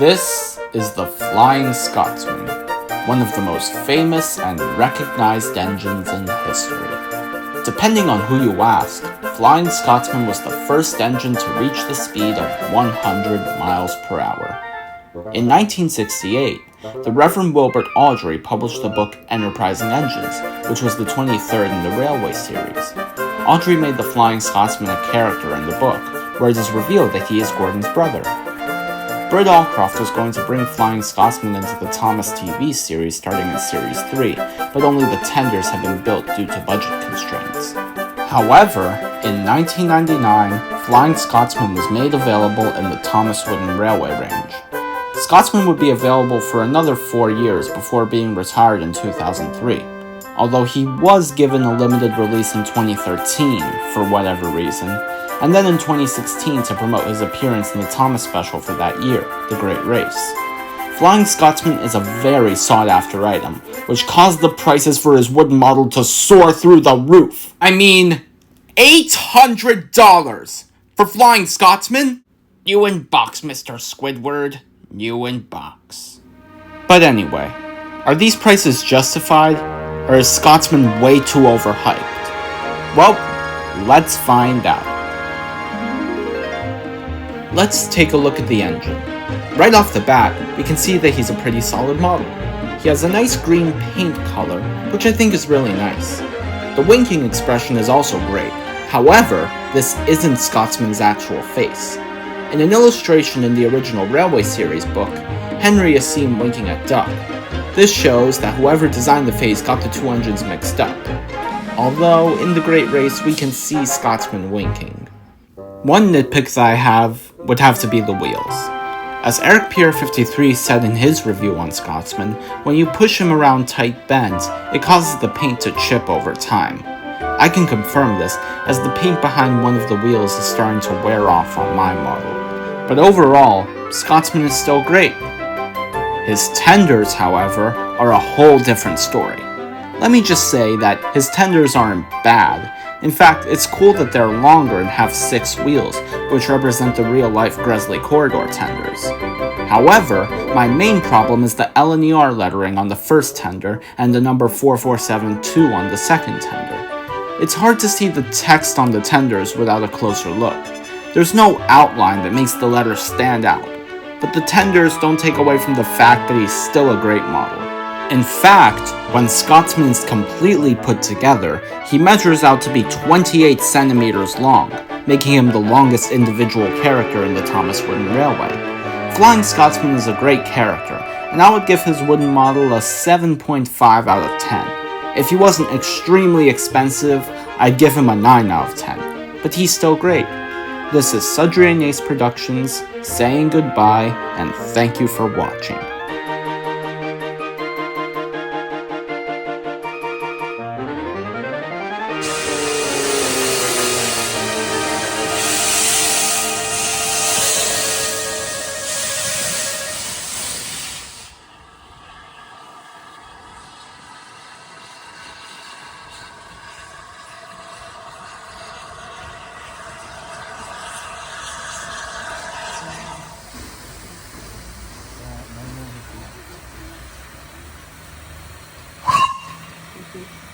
This is the Flying Scotsman, one of the most famous and recognized engines in history. Depending on who you ask, Flying Scotsman was the first engine to reach the speed of 100 miles per hour. In 1968, the Reverend Wilbert Awdry published the book Enterprising Engines, which was the 23rd in the Railway series. Awdry made the Flying Scotsman a character in the book, where it is revealed that he is Gordon's brother. Britt Allcroft was going to bring Flying Scotsman into the Thomas TV series starting in Series 3, but only the tenders had been built due to budget constraints. However, in 1999, Flying Scotsman was made available in the Thomas Wooden Railway range. Scotsman would be available for another 4 years before being retired in 2003, although he was given a limited release in 2013 for whatever reason, and then in 2016 to promote his appearance in the Thomas special for that year, The Great Race. Flying Scotsman is a very sought-after item, which caused the prices for his wooden model to soar through the roof. I mean, $800 for Flying Scotsman? You in box, Mr. Squidward. You in box. But anyway, are these prices justified, or is Scotsman way too overhyped? Well, let's find out. Let's take a look at the engine. Right off the bat, we can see that he's a pretty solid model. He has a nice green paint color, which I think is really nice. The winking expression is also great. However, this isn't Scotsman's actual face. In an illustration in the original Railway series book, Henry is seen winking at Duck. This shows that whoever designed the face got the two engines mixed up. Although, in The Great Race, we can see Scotsman winking. One nitpick that I have would have to be the wheels. As Eric Pierre53 said in his review on Scotsman, when you push him around tight bends, it causes the paint to chip over time. I can confirm this, as the paint behind one of the wheels is starting to wear off on my model. But overall, Scotsman is still great. His tenders, however, are a whole different story. Let me just say that his tenders aren't bad. In fact, it's cool that they're longer and have 6 wheels, which represent the real-life Gresley Corridor tenders. However, my main problem is the L&ER lettering on the first tender and the number 4472 on the second tender. It's hard to see the text on the tenders without a closer look. There's no outline that makes the letters stand out, but the tenders don't take away from the fact that he's still a great model. In fact, when Scotsman's completely put together, he measures out to be 28 centimeters long, making him the longest individual character in the Thomas Wooden Railway. Flying Scotsman is a great character, and I would give his wooden model a 7.5 out of 10. If he wasn't extremely expensive, I'd give him a 9 out of 10, but he's still great. This is Sudrey and Ace Productions, saying goodbye, and thank you for watching. Thank you.